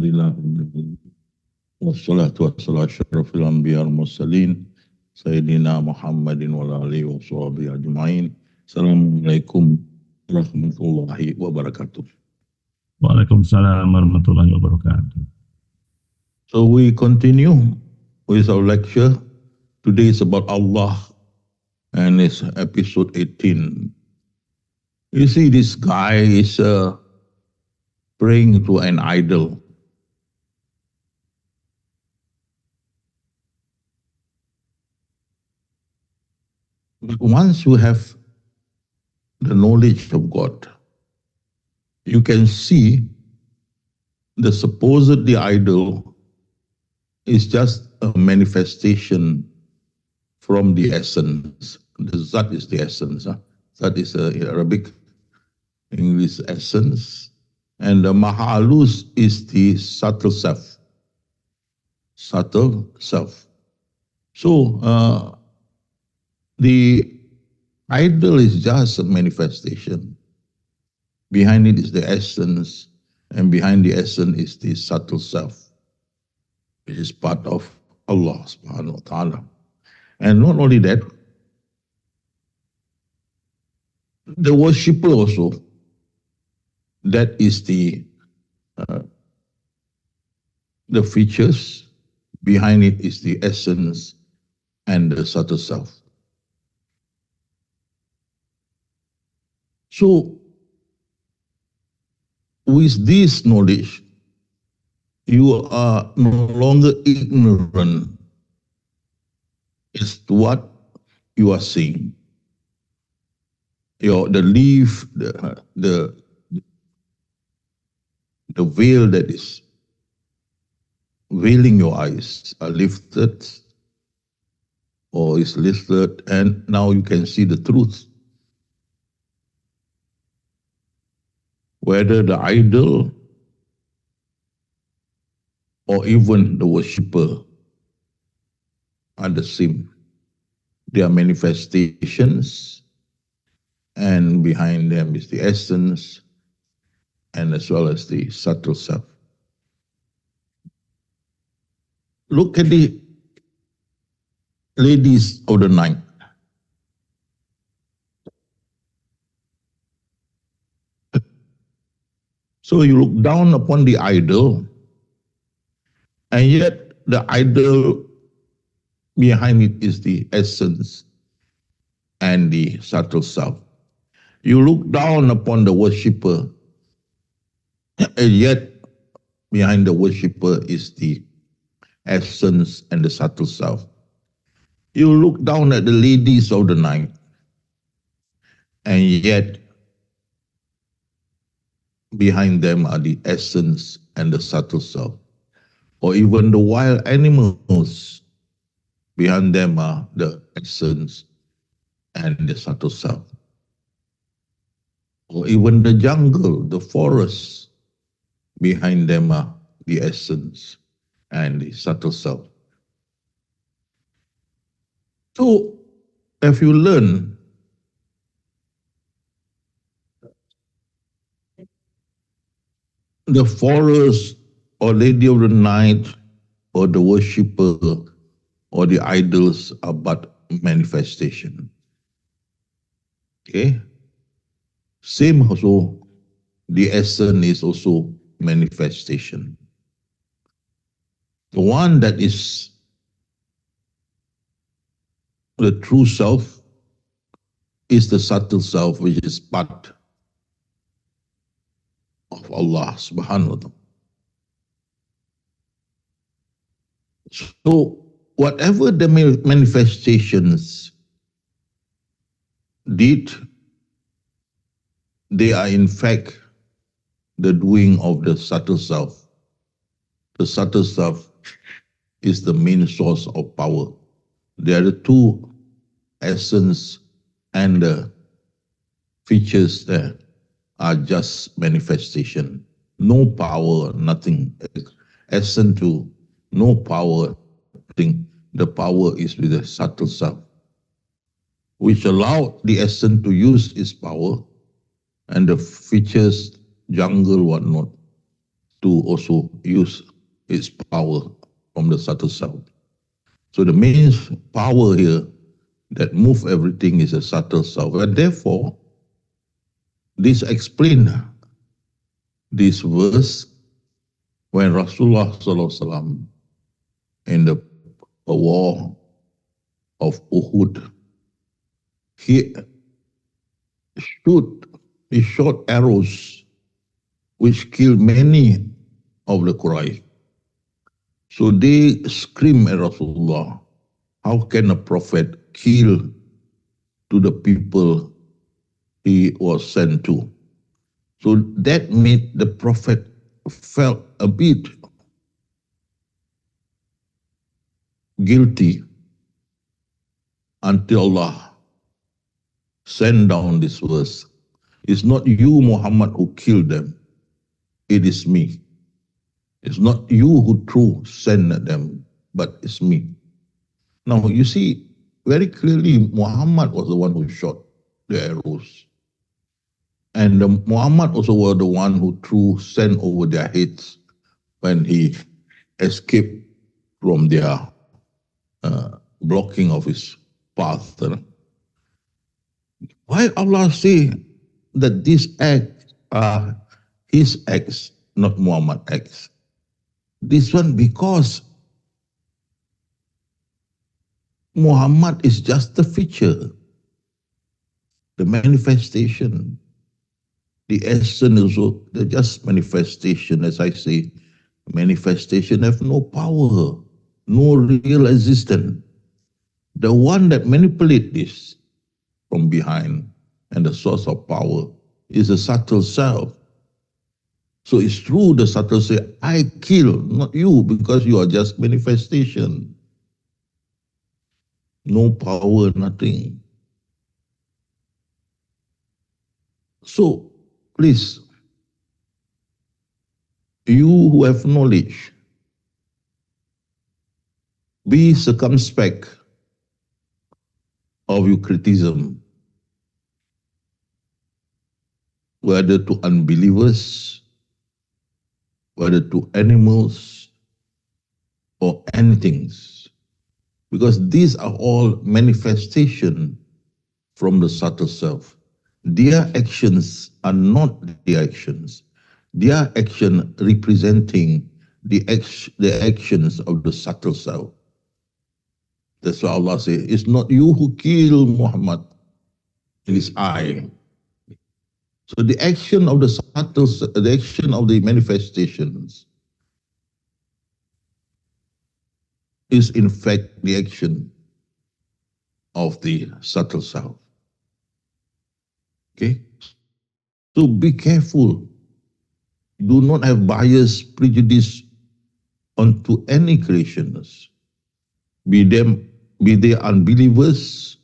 Alhamdulillah. Wassalatu wassalamu ala asyrafil anbiya wal mursalin Sayyidina Muhammadin wa alihi wa sahbihi ajma'in. Assalamualaikum warahmatullahi wabarakatuh. Waalaikumsalam warahmatullahi wabarakatuh. So we continue with our lecture. Today is about Allah and it's episode 18. You see, this guy is praying to an idol. But once you have the knowledge of God, you can see the supposedly idol is just a manifestation from the essence. The Zat is the essence. Zat is Arabic, English essence. And the Mahalus is the subtle self. Subtle self. So, the idol is just a manifestation. Behind it is the essence, and behind the essence is the subtle self, which is part of Allah subhanahu wa ta'ala. And not only that, the worshipper also, that is the features, behind it is the essence and the subtle self. So, with this knowledge, you are no longer ignorant as to what you are seeing. The leaf, the veil that is veiling your eyes are lifted or is lifted, and now you can see the truth. Whether the idol or even the worshipper are the same. They are manifestations, and behind them is the essence, and as well as the subtle self. Look at the ladies of the night. So you look down upon the idol, and yet the idol behind it is the essence and the subtle self. You look down upon the worshipper, and yet behind the worshipper is the essence and the subtle self. You look down at the ladies of the night, and yet behind them are the essence and the subtle self. Or even the wild animals, behind them are the essence and the subtle self. Or even the jungle, the forest, behind them are the essence and the subtle self. So, if you learn the forest or lady of the night or the worshipper or the idols are but manifestation. Okay? Same also, the essence is also manifestation. The one that is the true self is the subtle self, which is part of Allah subhanahu wa ta'ala. So, whatever the manifestations did, they are in fact the doing of the subtle self. The subtle self is the main source of power. There are the two essence and the features there are just manifestation. No power, nothing. Essence to no power, nothing. The power is with the subtle self, which allowed the essence to use its power and the features, jungle, whatnot, to also use its power from the subtle self. So the main power here that move everything is a subtle self. And therefore, this explains this verse when Rasulullah SAW in the war of Uhud, he shot arrows which killed many of the Quraysh. So they scream at Rasulullah, how can a prophet kill to the people he was sent to? So that made the prophet felt a bit guilty until Allah sent down this verse. It's not you, Muhammad, who killed them. It is me. It's not you who threw sent them, but it's me. Now you see very clearly Muhammad was the one who shot the arrows. And Muhammad also was the one who threw sand over their heads when he escaped from their blocking of his path. Why Allah say that these acts are his acts, not Muhammad's acts? This one because Muhammad is just the feature, the manifestation. The essence is the just manifestation, as I say. Manifestation have no power, no real existence. The one that manipulates this from behind and the source of power is the subtle self. So it's true the subtle say, I kill, not you, because you are just manifestation. No power, nothing. So, please, you who have knowledge, be circumspect of your criticism, whether to unbelievers, whether to animals, or anything. Because these are all manifestation from the subtle self. Their actions are not the actions. Their action representing the actions of the subtle self. That's why Allah says, it's not you who kill Muhammad, it is I. So the action of the subtle, the action of the manifestations is in fact the action of the subtle self. Okay? So be careful. Do not have bias, prejudice onto any creations. Be they unbelievers,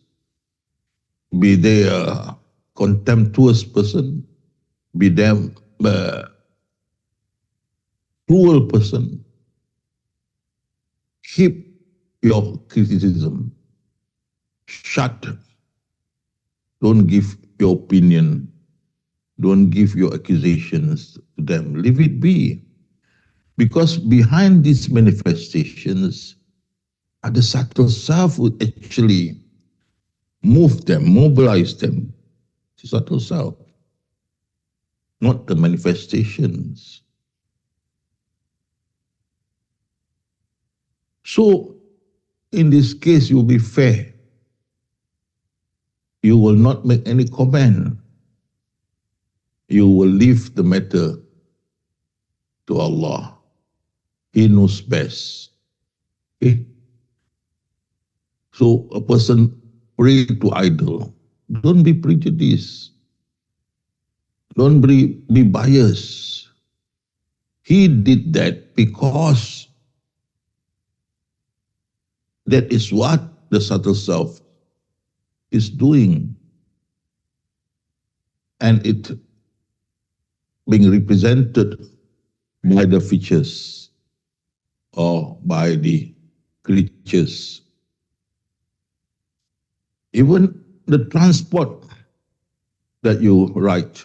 be they a contemptuous person, be them a cruel person. Keep your criticism shut. Don't give your opinion. Don't give your accusations to them. Leave it be. Because behind these manifestations are the subtle self who actually move them, mobilize them. The subtle self, not the manifestations. So, in this case, you will be fair. You will not make any comment. You will leave the matter to Allah. He knows best. Okay? So a person pray to idol. Don't be prejudiced. Don't be biased. He did that because that is what the subtle self is doing. And it being represented by the features or by the creatures. Even the transport that you ride,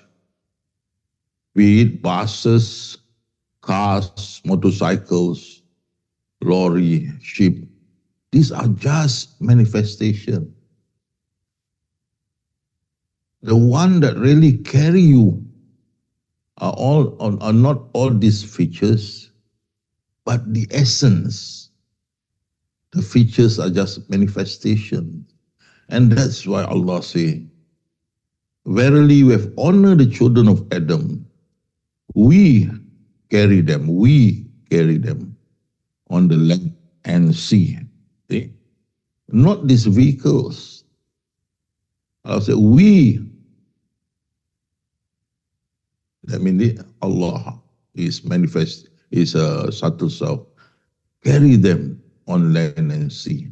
be it buses, cars, motorcycles, lorry, ship. These are just manifestation. The one that really carry you are not all these features, but the essence. The features are just manifestation. And that's why Allah say, verily we have honored the children of Adam. We carry them on the land and sea. See? Not these vehicles. Allah said, we. That means Allah is manifest, is a subtle self. Carry them on land and sea.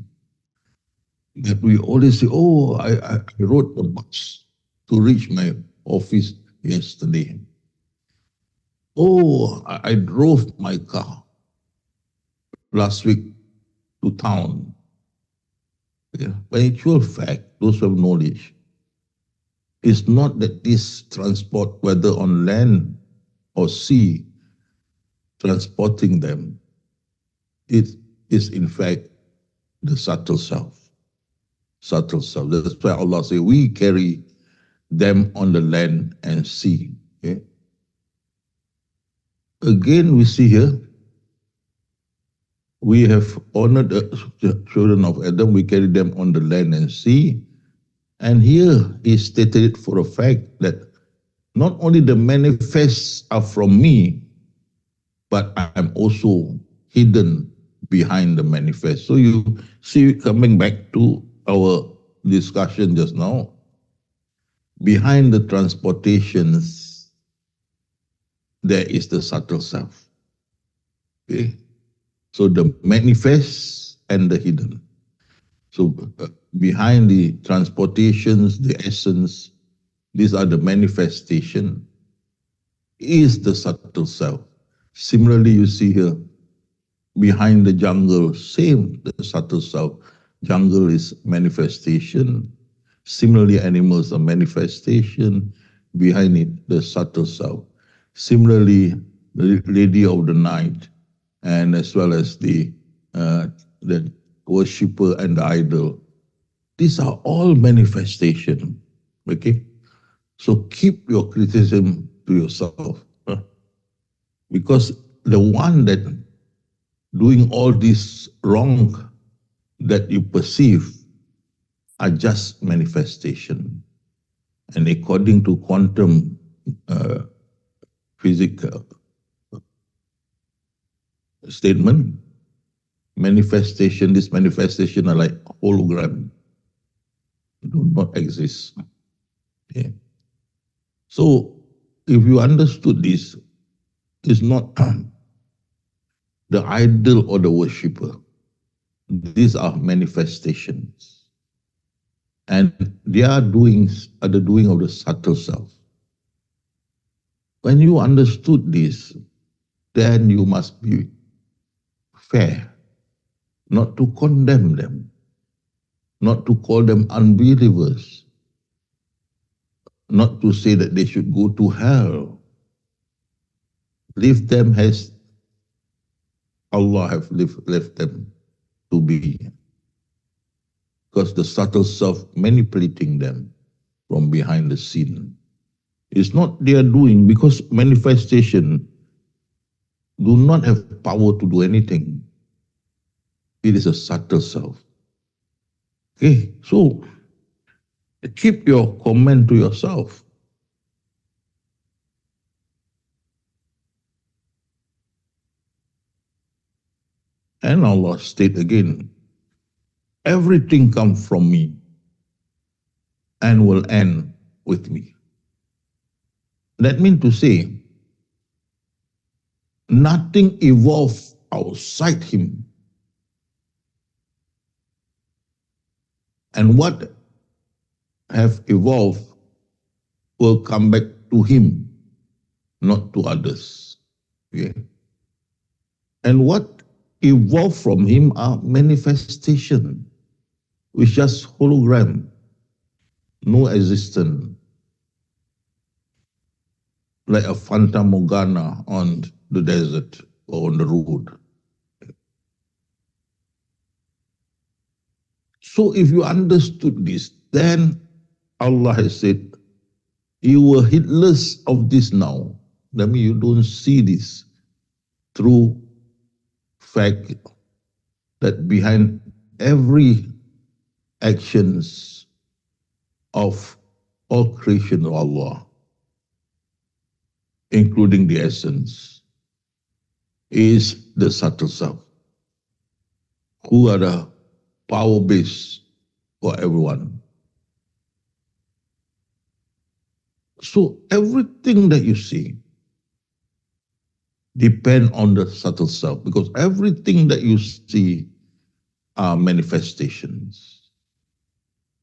That we always say, oh, I rode the bus to reach my office yesterday. Oh, I drove my car last week to town. Yeah. But in actual fact, those who have knowledge, it's not that this transport, whether on land or sea, transporting them, it is in fact the subtle self. Subtle self. That's why Allah says, we carry them on the land and sea. Okay? Again, we see here, we have honored the children of Adam, we carry them on the land and sea. And here is stated for a fact that not only the manifests are from me, but I am also hidden behind the manifest. So you see, coming back to our discussion just now, behind the transportations, there is the subtle self. Okay? So the manifest and the hidden. So behind the transportations, the essence, these are the manifestation, is the subtle self. Similarly, you see here, behind the jungle, same, the subtle self. Jungle is manifestation. Similarly, animals are manifestation. Behind it, the subtle self. Similarly, the lady of the night, and as well as the worshipper and the idol. These are all manifestation. Okay? So keep your criticism to yourself. Because the one that doing all this wrong that you perceive are just manifestation. And according to quantum physical statement, this manifestation are like hologram, do not exist. Okay. So if you understood this, it's not the idol or the worshipper. These are manifestations. And their doings are the doing of the subtle self. When you understood this, then you must be fair, not to condemn them, not to call them unbelievers, not to say that they should go to hell. Leave them as Allah have left them to be. Because the subtle self manipulating them from behind the scene. It's not their doing, because manifestation do not have power to do anything. It is a subtle self. Okay, so keep your comment to yourself. And Allah state again, everything comes from me and will end with me. That means to say, nothing evolved outside him. And what have evolved will come back to him, not to others. Okay? And what evolved from him are manifestation, which just hologram, no existence, like a Fanta Morgana on the desert or on the road. So if you understood this, then Allah has said, you were heedless of this now. That means you don't see this through fact that behind every actions of all creation of Allah, including the essence, is the subtle self, who are the power base for everyone. So everything that you see depend on the subtle self, because everything that you see are manifestations.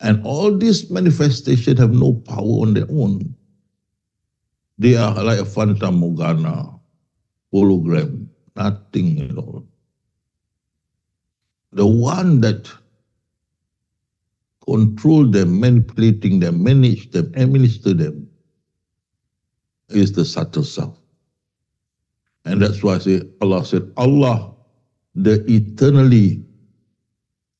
And all these manifestations have no power on their own. They are like a Fata Morgana, hologram, nothing at all. The one that control them, manipulating them, manage them, administer them, is the subtle self. And that's why Allah said, Allah, the eternally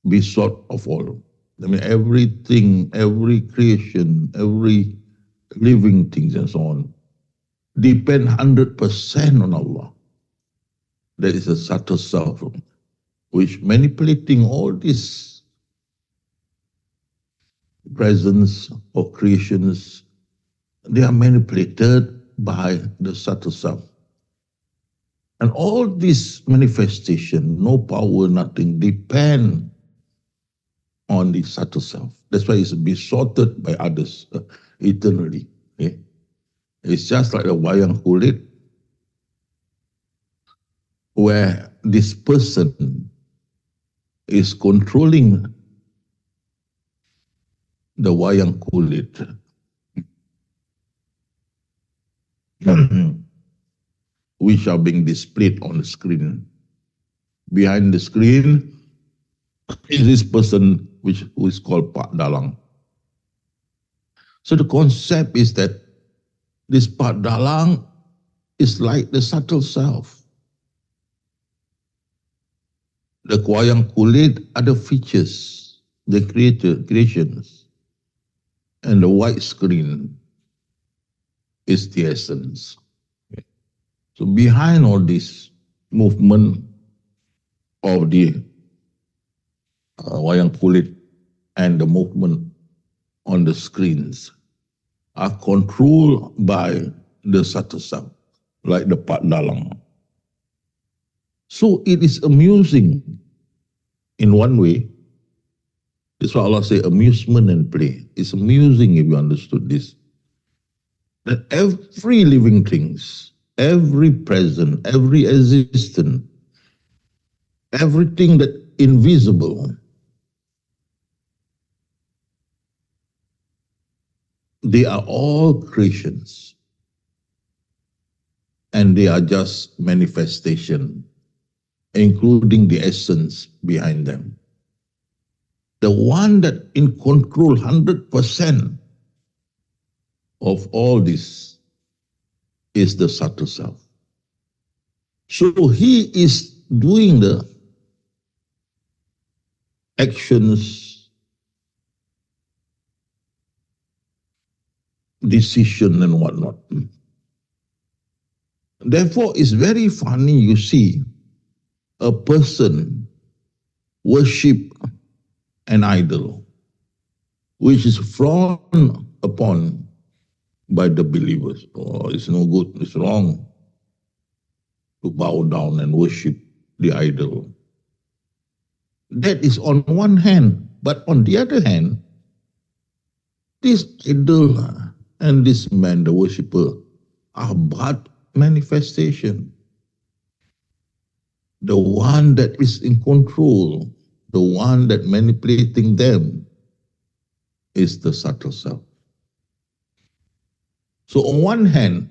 besought of all. I mean, everything, every creation, every living things and so on, depend 100% on Allah. That is a subtle self, which manipulating all these presence or creations, they are manipulated by the subtle self. And all this manifestation, no power, nothing, depend on the subtle self. That's why it's besotted by others eternally. Okay? It's just like a wayang kulit, where this person is controlling the wayang kulit. Which are being displayed on the screen. Behind the screen is this person who is called Pak Dalang. So the concept is that this Pak Dalang is like the subtle self. The wayang kulit are the features, the creations, and the white screen is the essence. So behind all this movement of the wayang kulit and the movement on the screens are controlled by the subtle self, like the Pak Dalang. So it is amusing in one way. That's why Allah say amusement and play. It's amusing if you understood this. That every living things, every present, every existent, everything that invisible, they are all creations. And they are just manifestation, including the essence behind them. The one that in control 100% of all this is the subtle self. So he is doing the actions, decision and whatnot. Therefore, it's very funny you see a person worship an idol, which is frowned upon by the believers. Oh, it's no good, it's wrong to bow down and worship the idol. That is on one hand, but on the other hand, this idol and this man, the worshipper, are but manifestation. The one that is in control, the one that manipulating them, is the subtle self. So on one hand,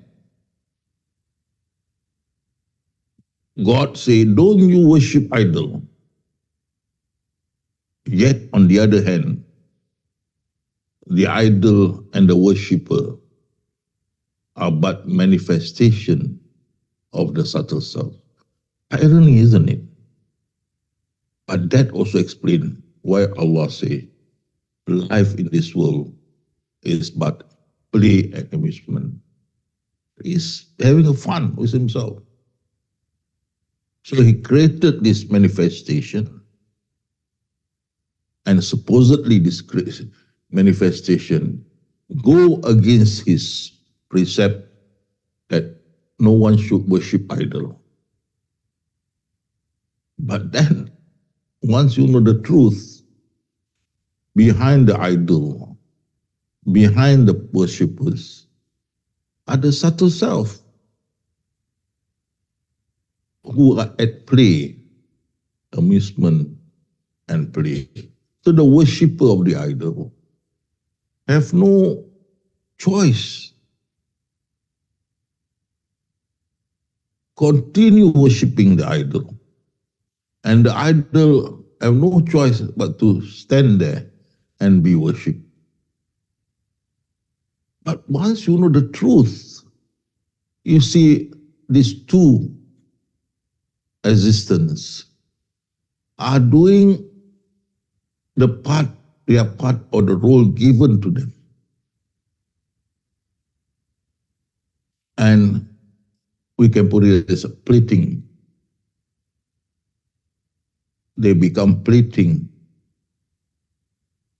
God say, don't you worship idol. Yet on the other hand, the idol and the worshipper are but manifestation of the subtle self. Irony, isn't it? But that also explains why Allah say life in this world is but play and amusement. He's having a fun with himself. So he created this manifestation, and supposedly this manifestation go against his precept that no one should worship idol. But then, once you know the truth, behind the idol, behind the worshippers, are the subtle self who are at play, amusement and play. So the worshipper of the idol have no choice. Continue worshipping the idol. And the idol have no choice but to stand there and be worshipped. But once you know the truth, you see these two existence are doing their part or the role given to them. And we can put it as a plating. They become plating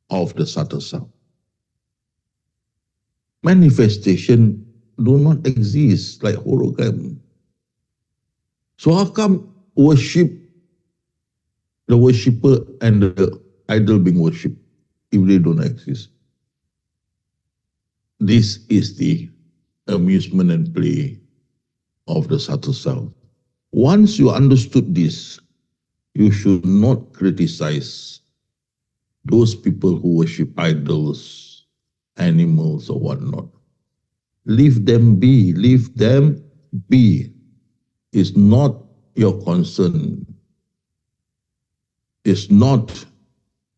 of the subtle self. Manifestation do not exist like hologram. So how come the worshipper and the idol being worshipped if they don't exist? This is the amusement and play of the subtle self. Once you understood this, you should not criticize those people who worship idols, animals, or whatnot. Leave them be. Leave them be. It's not your concern. It's not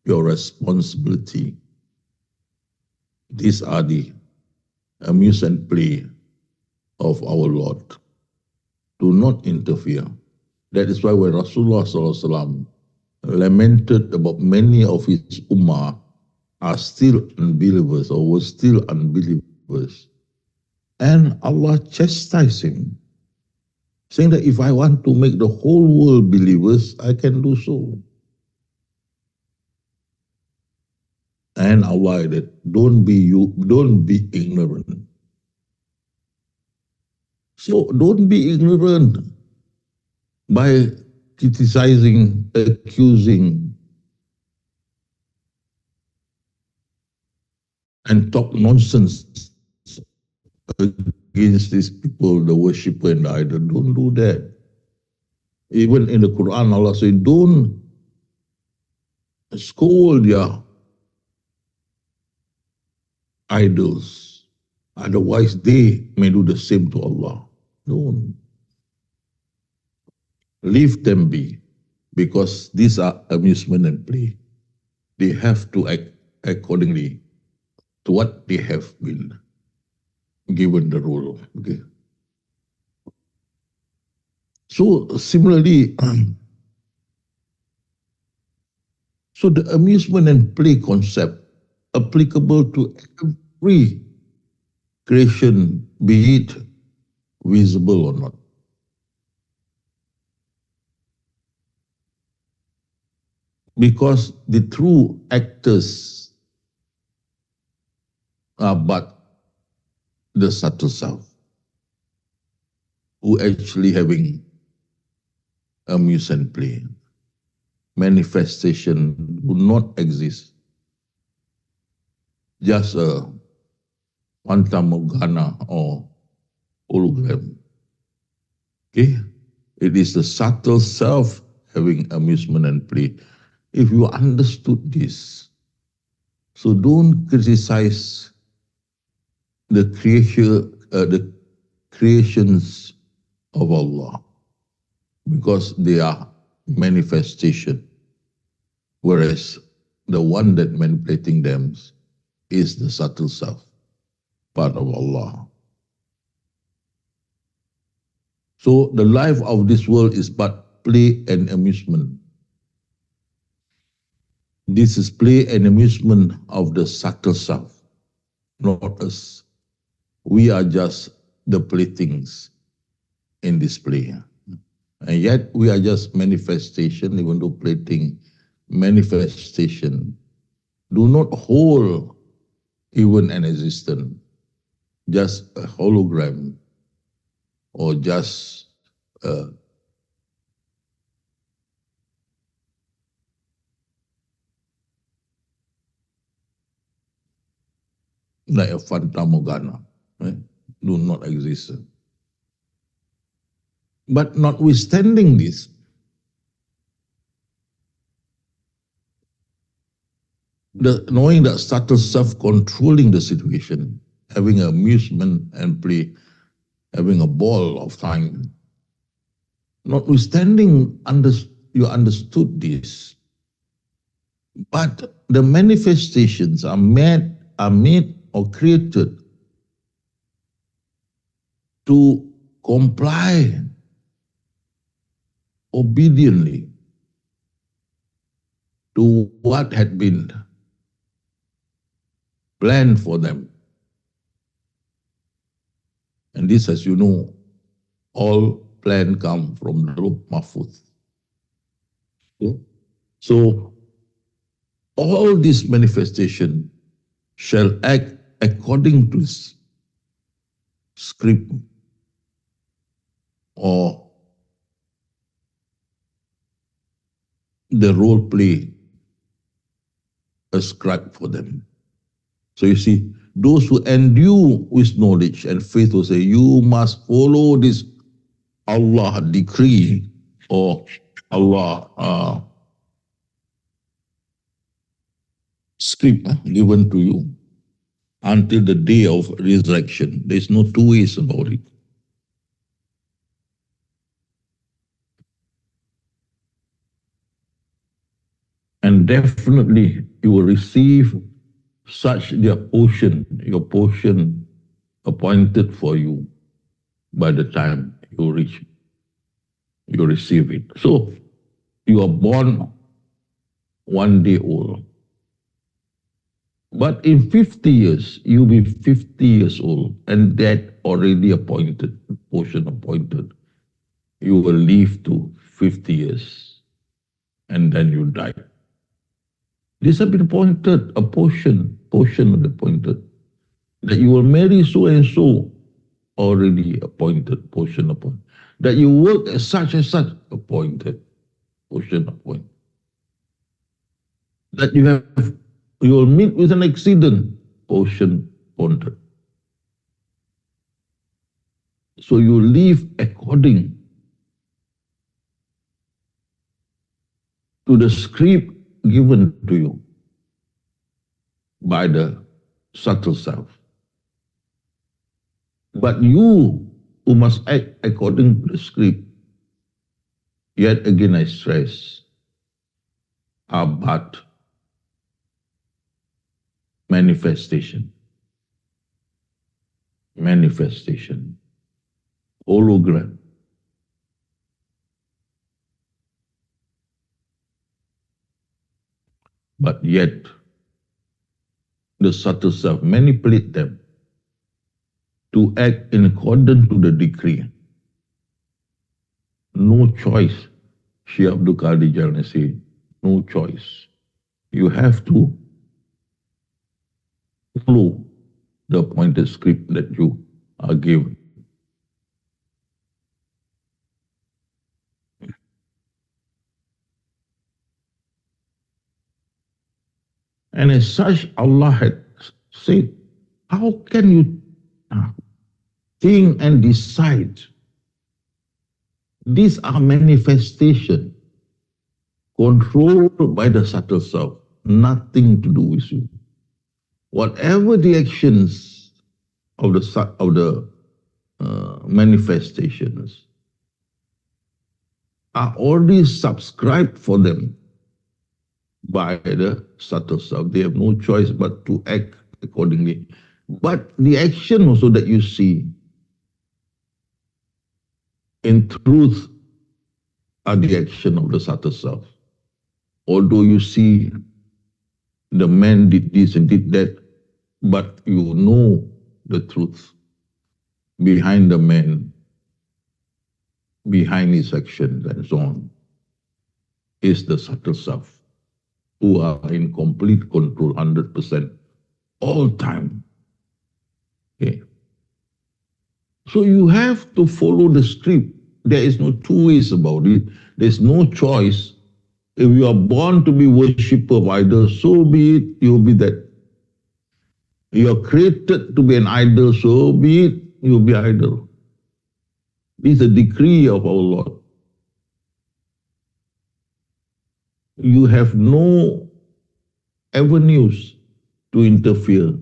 your responsibility. These are the amuse and play of our Lord. Do not interfere. That is why when Rasulullah SAW lamented about many of his ummah are still unbelievers or were still unbelievers, and Allah chastised him, saying that if I want to make the whole world believers, I can do so. And Allah added, don't be ignorant. So don't be ignorant by criticizing, accusing, and talk nonsense against these people, the worshipper and the idol. Don't do that. Even in the Quran, Allah said, don't scold their idols. Otherwise, they may do the same to Allah. Don't. Leave them be, because these are amusement and play. They have to act accordingly to what they have been given the role. Okay. So similarly, so the amusement and play concept applicable to every creation, be it visible or not. Because the true actors are but the subtle self, who actually having amuse and play. Manifestation do not exist. Just a Fata Morgana or hologram. Okay? It is the subtle self having amusement and play. If you understood this, so don't criticize the creations of Allah, because they are manifestation, whereas the one that manipulating them is the subtle self, part of Allah. So the life of this world is but play and amusement. This is play and amusement of the subtle self, not us. We are just the playthings in this play. And yet we are just manifestation, even though plaything, manifestation, do not hold even an existence, just a hologram or just like a Fantamorgana, right? Do not exist. But notwithstanding this, knowing that subtle self controlling the situation, having amusement and play, having a ball of time, notwithstanding you understood this, but the manifestations are made or created to comply obediently to what had been planned for them. And this, as you know, all plan come from the Lawh Mahfuz. Okay? So all this manifestation shall act according to script or the role play ascribed for them. So you see, those who endue with knowledge and faith will say, you must follow this Allah decree or Allah script given to you until the day of resurrection. There's no two ways about it. And definitely you will receive such your portion appointed for you by the time you receive it. So you are born 1 day old. But in 50 years, you'll be 50 years old, and that already appointed, portion appointed. You will live to 50 years, and then you die. This has been appointed, a portion of the appointed. That you will marry so and so, already appointed, portion appointed. That you work as such, appointed, portion appointed. That you will meet with an accident, portion appointed. So you live according to the script given to you by the subtle self. But you who must act according to the script, yet again I stress, are but manifestation, hologram. But yet, the subtle self manipulate them to act in accordance to the decree. No choice. Sheikh Abdul Qadir Jalani said, no choice. You have to follow the appointed script that you are given. And as such, Allah had said, how can you think and decide? These are manifestations controlled by the subtle self, nothing to do with you. Whatever the actions of the manifestations are already subscribed for them by the subtle self. They have no choice but to act accordingly. But the action also that you see in truth are the action of the subtle self. Although you see the man did this and did that, but you know the truth behind the man, behind his actions and so on, is the subtle self, who are in complete control 100% all time. Okay. So you have to follow the script. There is no two ways about it. There's no choice. If you are born to be worshipper of idols, so be it, you'll be that. You are created to be an idol, so be it, you'll be idol. This is the decree of our Lord. You have no avenues to interfere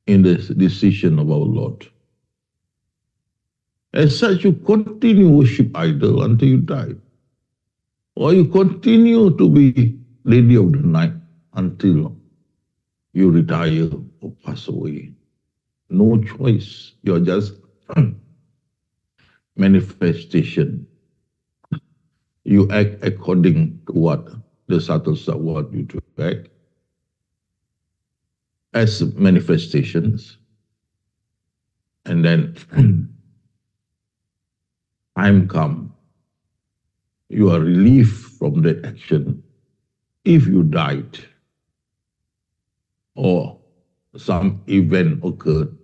in the decision of our Lord. As such, you continue worship idol until you die. Or you continue to be lady of the night until you retire or pass away. No choice. You're just manifestation. You act according to what the subtle self wants you to act as manifestations. And then time come, you are relieved from that action if you died or some event occurred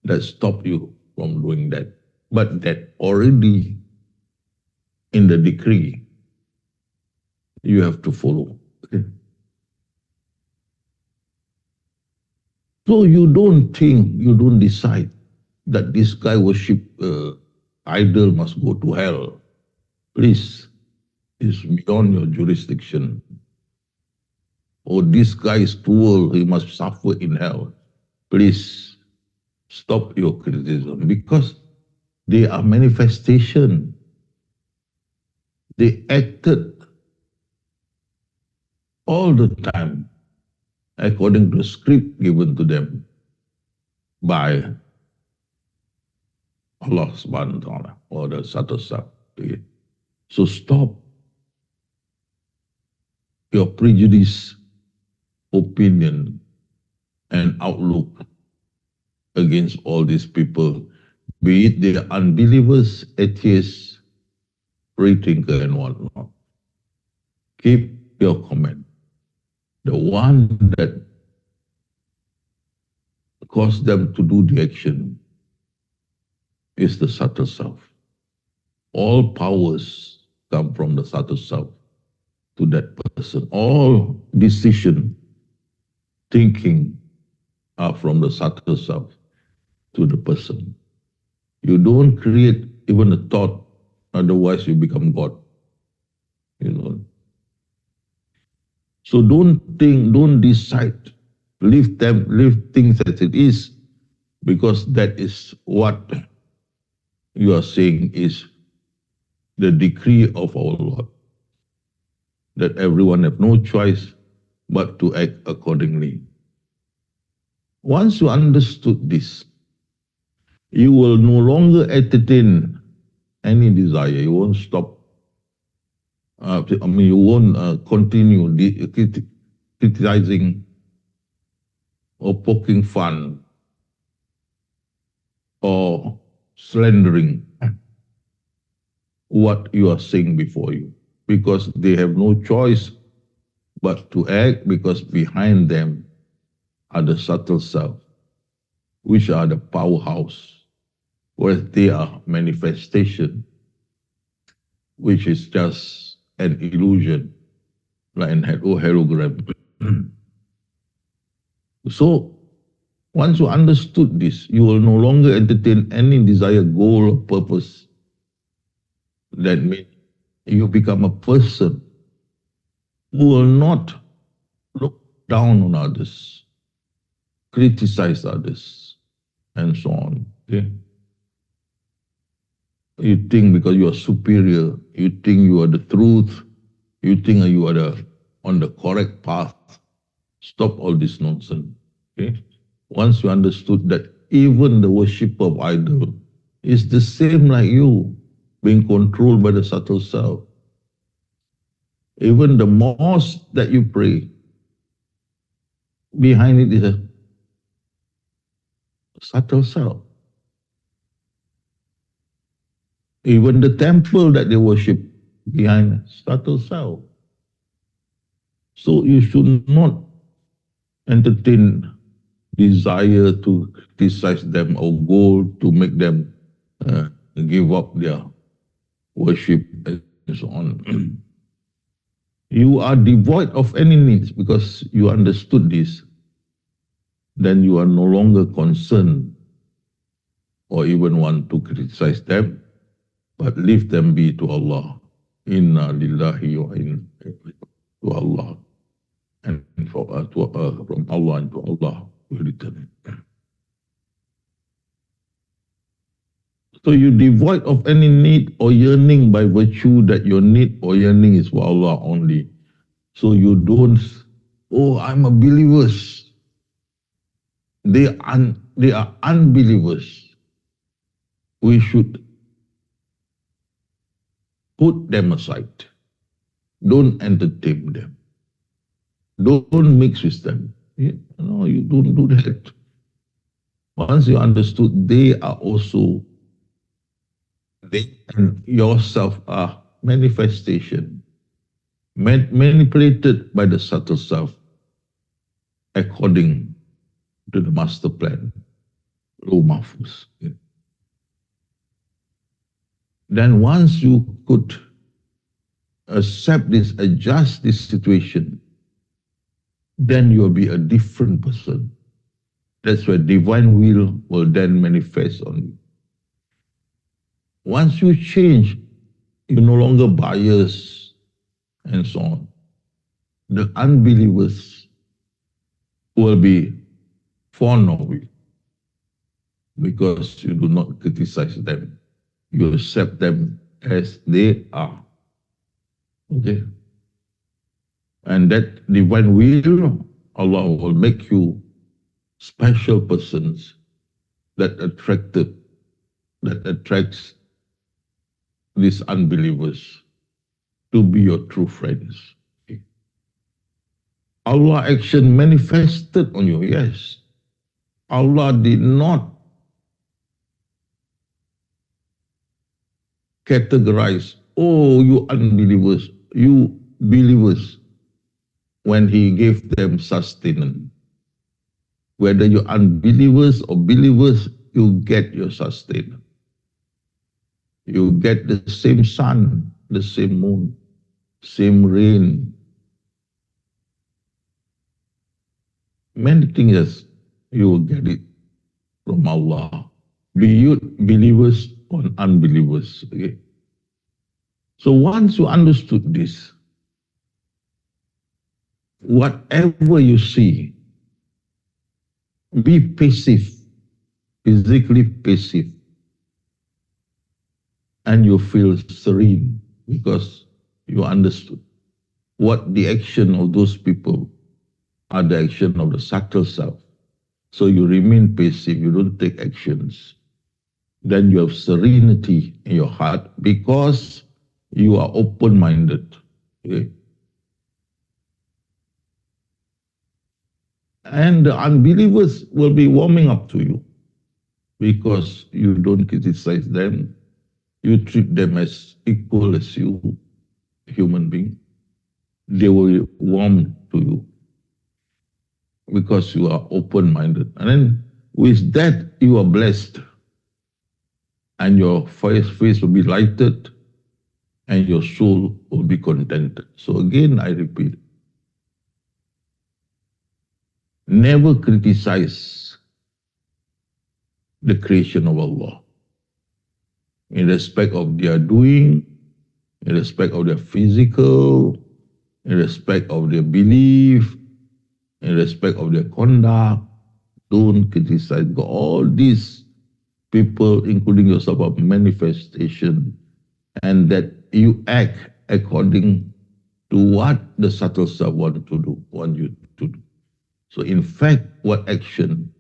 that stopped you from doing that. But that already in the decree, you have to follow. Okay? So you don't think, you don't decide that this guy worship idol must go to hell. Please, it's beyond your jurisdiction. Or this guy is cruel, he must suffer in hell. Please stop your criticism, because they are manifestation. They acted all the time according to the script given to them by Allah subhanahu wa ta'ala or the subtle self. Okay? So stop your prejudice, opinion, and outlook against all these people, be it they are unbelievers, atheists, free thinker, and whatnot. Keep your comment. The one that caused them to do the action is the subtle self. All powers come from the subtle self to that person. All decision, thinking are from the subtle self to the person. You don't create even a thought, otherwise you become God. You know. So don't think, don't decide. Leave things as it is, because that is what you are saying is the decree of our Lord, that everyone have no choice but to act accordingly. Once you understood this, you will no longer entertain any desire. You won't stop. You won't continue criticizing or poking fun or slandering what you are saying before you, because they have no choice but to act, because behind them are the subtle self, which are the powerhouse, whereas they are manifestation, which is just an illusion, like an hologram. So, once you understood this, you will no longer entertain any desire, goal, or purpose. That means you become a person who will not look down on others, criticize others, and so on. Okay? You think because you are superior, you think you are the truth, you think you are on the correct path. Stop all this nonsense. Okay? Once you understood that even the worship of idol is the same like you, being controlled by the subtle self. Even the mosque that you pray, behind it is a subtle self. Even the temple that they worship, behind subtle self. So you should not entertain desire to criticize them or go to make them give up their worship and so on. You are devoid of any needs because you understood this. Then you are no longer concerned or even want to criticize them, but leave them be to Allah. Inna lillahi wa inna to Allah. And from Allah and to Allah we return. So you devoid of any need or yearning by virtue that your need or yearning is for Allah only. So you don't, oh, I'm a believers. They are unbelievers. We should put them aside. Don't entertain them. Don't mix with them. No, you don't do that. Once you understood, they are also, they and yourself are manifestation, manipulated by the subtle self according to the master plan, Law Mahfuz. Then once you could accept this, adjust this situation, then you'll be a different person. That's where divine will then manifest on you. Once you change, you're no longer biased and so on. The unbelievers will be fond of you because you do not criticize them. You accept them as they are. Okay? And that divine will, Allah will make you special persons that attracts these unbelievers to be your true friends. Okay. Allah action manifested on you, yes. Allah did not categorize, oh, you unbelievers, you believers, when He gave them sustenance. Whether you're unbelievers or believers, you get your sustenance. You get the same sun, the same moon, same rain. Many things you will get it from Allah. Be you believers or unbelievers. Okay? So once you understood this, whatever you see, be passive, physically passive, and you feel serene because you understood what the action of those people are, the action of the subtle self. So you remain passive, you don't take actions. Then you have serenity in your heart because you are open-minded. Okay? And the unbelievers will be warming up to you because you don't criticize them. You treat them as equal as you, human being. They will warm to you because you are open-minded. And then with that, you are blessed. And your face will be lighted and your soul will be contented. So again, I repeat, never criticize the creation of Allah in respect of their doing, in respect of their physical, in respect of their belief, in respect of their conduct. Don't criticize God. All these people, including yourself, are manifestation, and that you act according to what the subtle self want you to do. So in fact, what action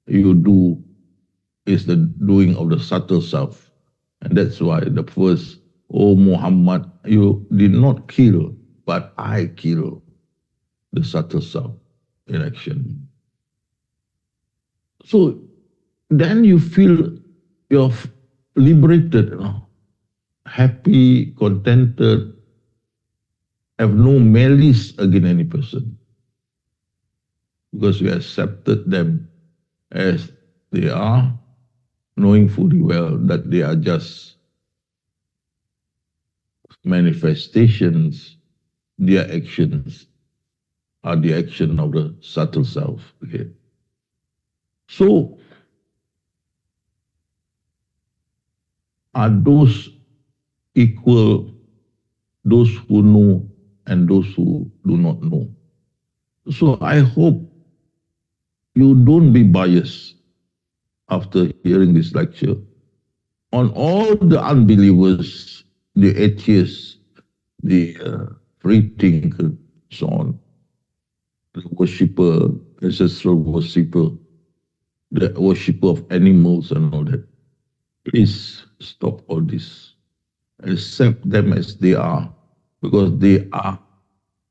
you do is the doing of the subtle self, And that's why the first, "O Muhammad, you did not kill, but I kill," the subtle self in action. So then you feel you're liberated, happy, contented, have no malice against any person, because you accepted them as they are, knowing fully well that they are just manifestations. Their actions are the action of the subtle self. Okay? So, are those equal, those who know and those who do not know? So I hope you don't be biased after hearing this lecture on all the unbelievers, the atheists, the free thinker, so on, the worshipper, ancestral worshipper, the worshipper of animals and all that. Please stop all this. Accept them as they are, because they are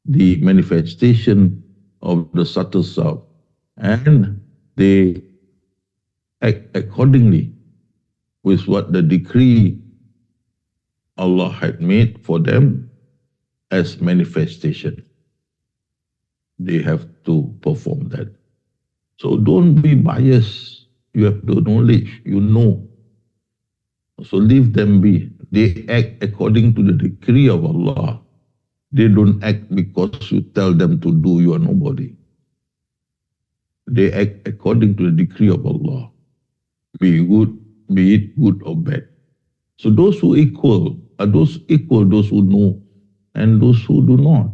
the manifestation of the subtle self, and they act accordingly with what the decree Allah had made for them as manifestation. They have to perform that. So don't be biased. You have the knowledge, you know. So leave them be. They act according to the decree of Allah. They don't act because you tell them to do. You are nobody. They act according to the decree of Allah. Be it good or bad. So those who equal are those who know and those who do not.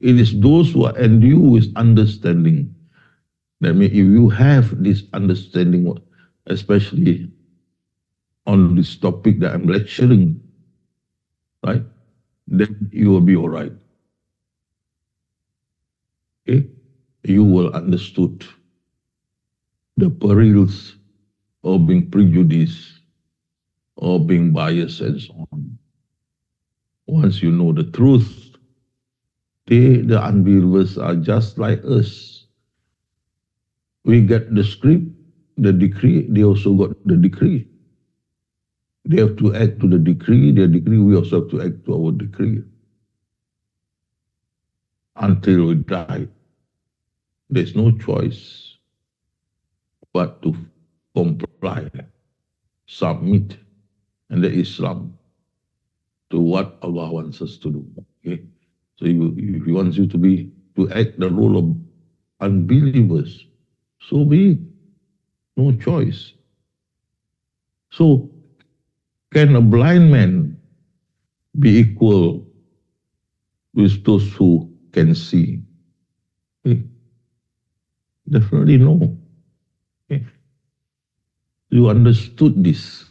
It is those who are endued with understanding. That means if you have this understanding, especially on this topic that I'm lecturing, right, then you will be all right. Okay? You will understood the perils of being prejudiced or being biased and so on. Once you know the truth, the unbelievers are just like us. We get the script, the decree, they also got the decree. They have to act to the decree, their decree, we also have to act to our decree. Until we die, there's no choice but to comply, submit, and the Islam to what Allah wants us to do. Okay? So if He wants you to act the role of unbelievers, so be it. No choice. So, can a blind man be equal with those who can see? Okay. Definitely no. Okay. You understood this.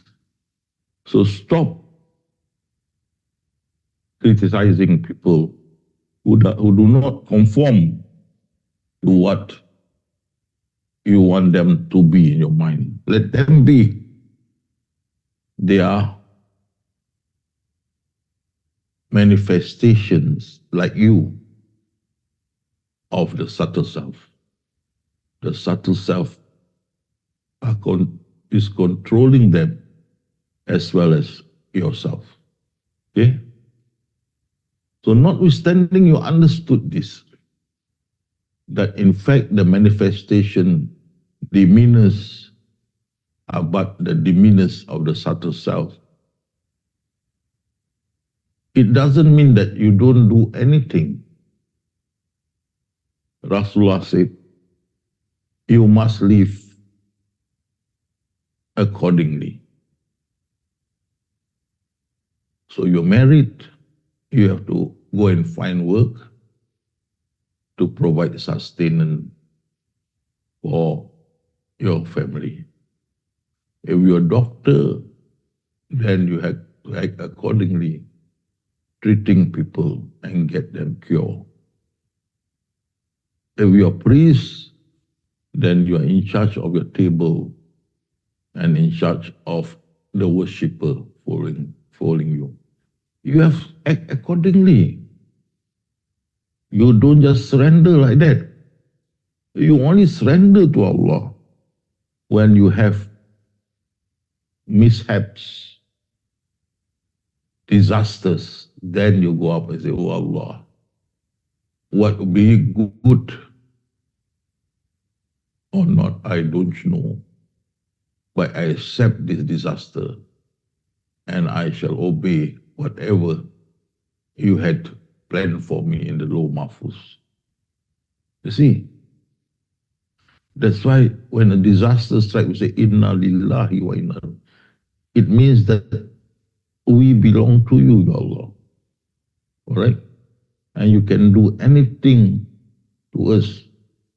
So stop criticizing people who do not conform to what you want them to be in your mind. Let them be. They are manifestations like you of the subtle self. The subtle self is controlling them as well as yourself. Okay? So notwithstanding you understood this, that in fact the manifestation demeanors are but the demeanors of the subtle self. It doesn't mean that you don't do anything. Rasulullah said, you must live accordingly. So you're married, you have to go and find work to provide sustenance for your family. If you're a doctor, then you have to act accordingly, treating people and get them cured. If you're a priest, then you are in charge of your table and in charge of the worshipper following you. You have to act accordingly. You don't just surrender like that. You only surrender to Allah when you have mishaps, disasters. Then you go up and say, oh Allah, what will be good or not, I don't know. But I accept this disaster and I shall obey whatever you had planned for me in the low mahfuz. You see, that's why when a disaster strikes, we say, Inna lillahi wa inna. It means that we belong to you, Ya Allah. All right? And you can do anything to us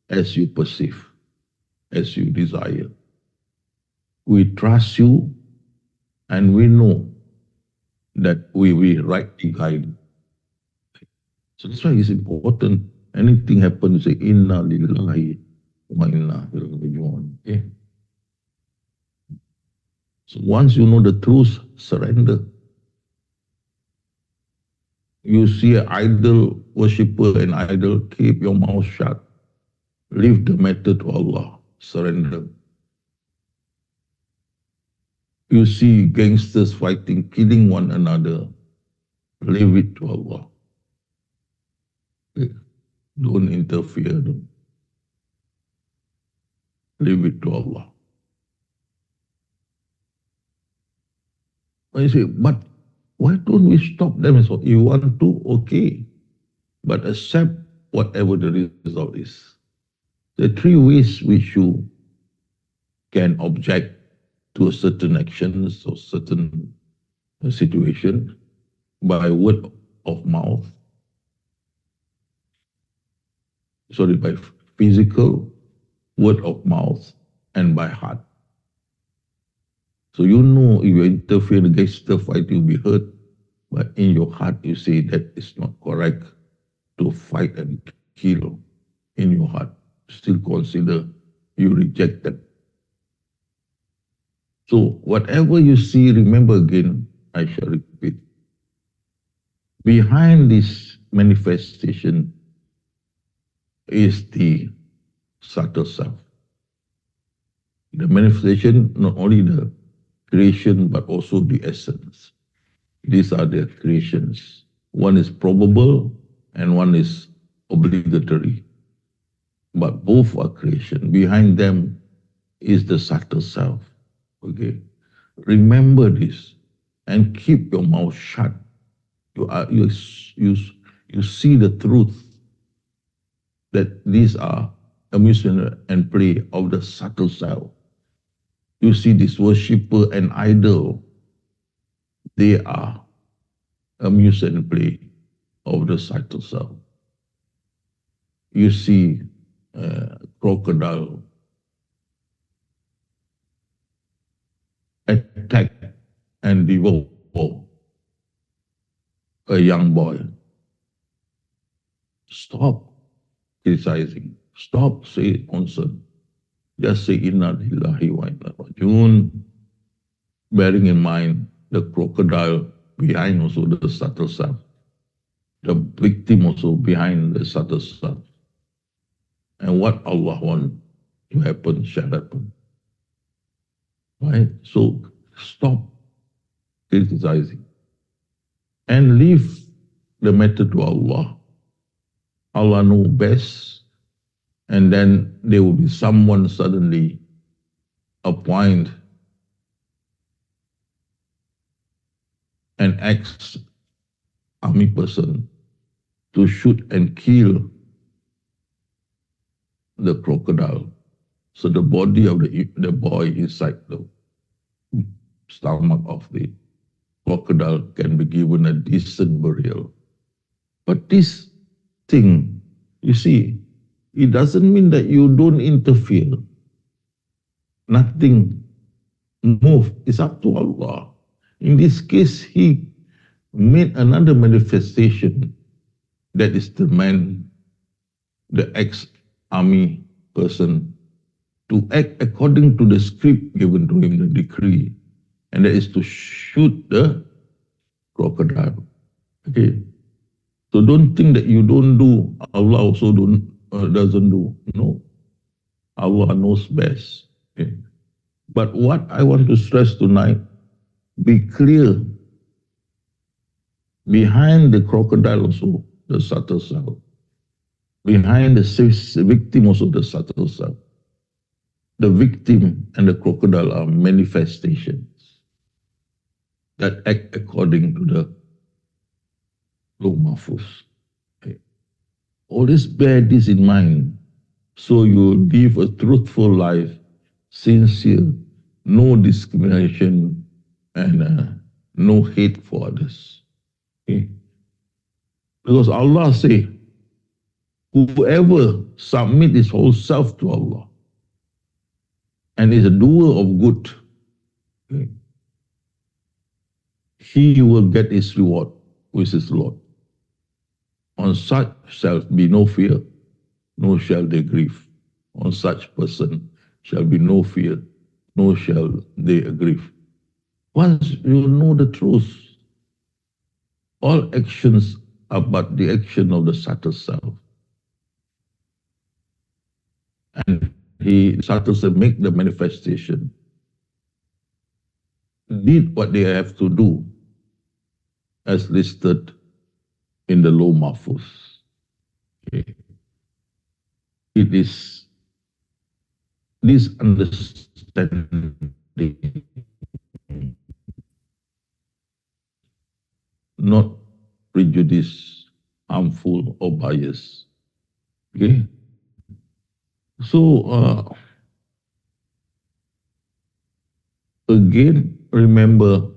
as you perceive, as you desire. We trust you and we know that we will rightly guide. So that's why it's important. Anything happens, you say, Inna lillahi wa inna ilaihi raji'un. Okay? So once you know the truth, surrender. You see an idol worshipper and idol, keep your mouth shut. Leave the matter to Allah. Surrender. You see gangsters fighting, killing one another. Leave it to Allah. Don't interfere. Leave it to Allah. I say, but why don't we stop them? So you want to, okay, but accept whatever the result is. There are three ways which you can object to a certain actions or certain situation: by word of mouth, by physical, word of mouth, and by heart. So you know if you interfere against the fight, you'll be hurt. But in your heart, you say that it's not correct to fight and kill. In your heart, still consider you reject them. So whatever you see, remember again, I shall repeat. Behind this manifestation is the subtle self. The manifestation, not only the creation, but also the essence. These are the creations. One is probable and one is obligatory. But both are creation. Behind them is the subtle self. Okay? Remember this and keep your mouth shut. You see the truth that these are amusement and play of the subtle self. You see this worshipper and idol, they are amusement and play of the subtle self. You see crocodile attack and devour a young boy. Stop criticizing. Stop saying concern. Just say Inna lillahi wa inna ilaihi raji'un. Bearing in mind the crocodile behind also the subtle self. The victim also behind the subtle self. And what Allah wants to happen shall happen. Right? So stop criticizing and leave the matter to Allah. Allah knows best. And then there will be someone suddenly appoint an ex-army person to shoot and kill the crocodile. So the body of the boy inside the stomach of the crocodile can be given a decent burial. But this thing, you see, it doesn't mean that you don't interfere. Nothing move. It's up to Allah. In this case, he made another manifestation. That is the man, the ex-army person, to act according to the script given to him, the decree. and that is to shoot the crocodile. Okay, so don't think that you don't do, Allah also doesn't do. No, Allah knows best. Okay. But what I want to stress tonight, be clear, behind the crocodile also the subtle self. Behind the victim also the subtle self. The victim and the crocodile are manifestations that act according to the law mahfuz. Okay. Always bear this in mind, so you live a truthful life, sincere, no discrimination, and no hate for others. Okay? Because Allah say, whoever submit his whole self to Allah and is a doer of good, okay, he will get his reward with his Lord. On such shall be no fear, nor shall they grieve. On such person shall be no fear, nor shall they grieve. Once you know the truth, all actions are but the action of the subtle self. And the subtle self make the manifestation, did what they have to do as listed in the law mahfuz. Okay. It is this understanding, not prejudice, harmful or bias. Okay. So again, remember,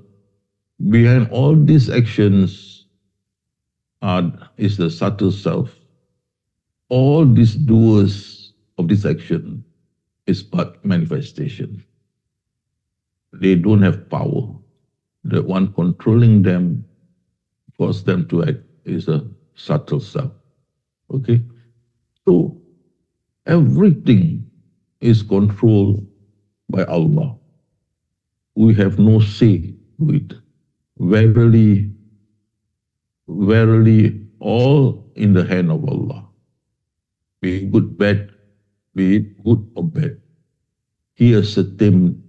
behind all these actions is the subtle self. All these doers of this action is but manifestation. They don't have power. The one controlling them, cause them to act, is a subtle self. Okay? So everything is controlled by Allah. We have no say to it. Verily, verily, all in the hand of Allah. Be it good, bad, be it good or bad. He has set them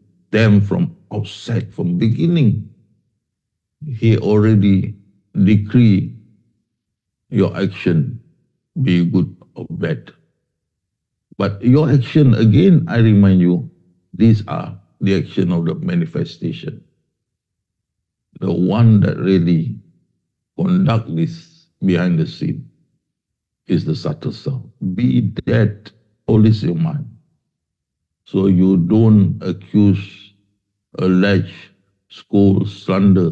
from outside, from beginning. He already decree your action, be good or bad. But your action, again, I remind you, these are the action of the manifestation. The one that really conduct this behind the scene is the subtle self. Be that always your mind, so you don't accuse, allege, scold, slander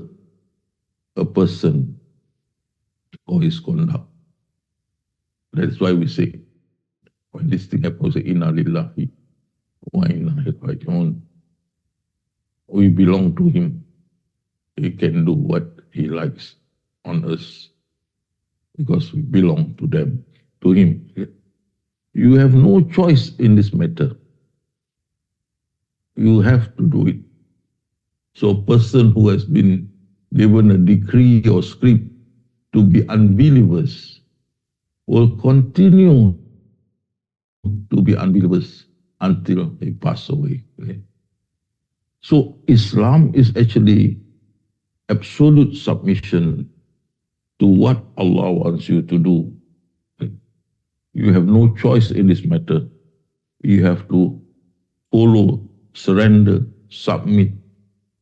a person or his conduct. That's why we say, when this thing happens, we say, Inna lillahi wa inna ilaihi raji'un. We belong to him. He can do what he likes on us because we belong to them, to him. You have no choice in this matter. You have to do it. So a person who has been given a decree or script to be unbelievers will continue to be unbelievers until they pass away. Okay? So Islam is actually absolute submission to what Allah wants you to do. You have no choice in this matter. You have to follow, surrender, submit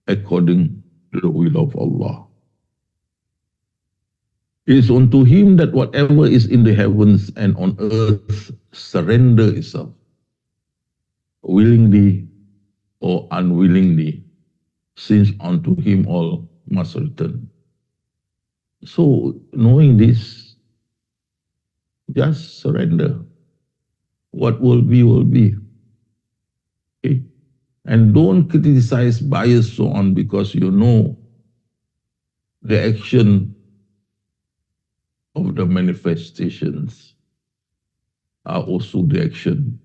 according to the will of Allah. It is unto him that whatever is in the heavens and on earth surrender itself, willingly or unwillingly, since unto him all must return. So, knowing this, just surrender. What will be, will be. Okay? And don't criticize, bias, so on, because you know the action of the manifestations are also the action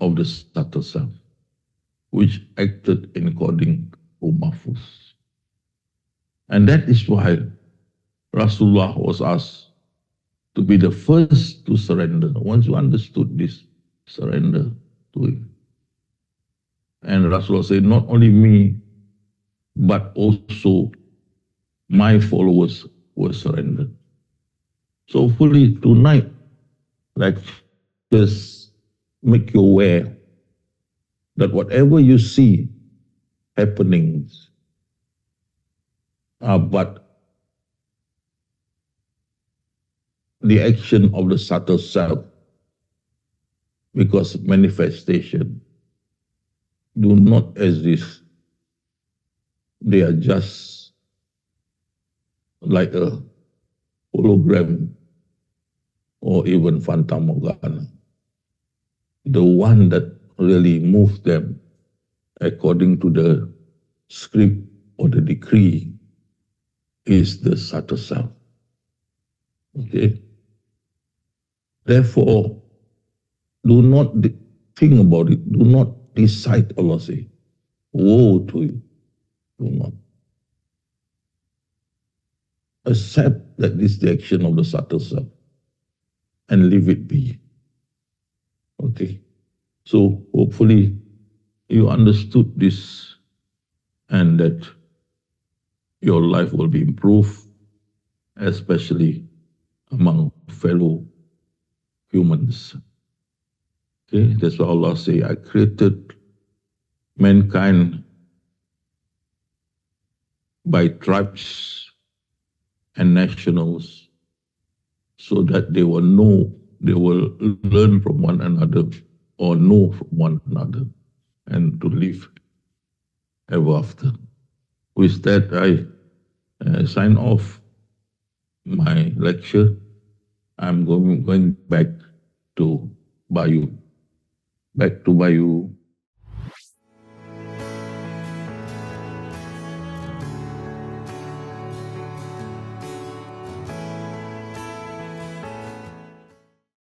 of the subtle self, which acted in according Mahfuz. And that is why Rasulullah was asked to be the first to surrender. Once you understood this, surrender to him. And Rasulullah said, not only me, but also my followers were surrendered. So hopefully tonight, like, just make you aware that whatever you see happenings are but the action of the subtle self, because manifestation do not exist. They are just like a hologram or even Fantamorgana. The one that really moves them according to the script or the decree is the subtle self. Okay? Therefore, do not think about it. Do not decide, Allah say. Woe to you. Do not. Accept that this is the action of the subtle self and leave it be. Okay? So hopefully you understood this and that your life will be improved, especially among fellow humans. Okay? That's why Allah say, I created mankind by tribes and nationals so that they will know, they will learn from one another or know from one another and to live ever after. With that, I sign off my lecture. I'm going back to Bayu. Back to Bayu.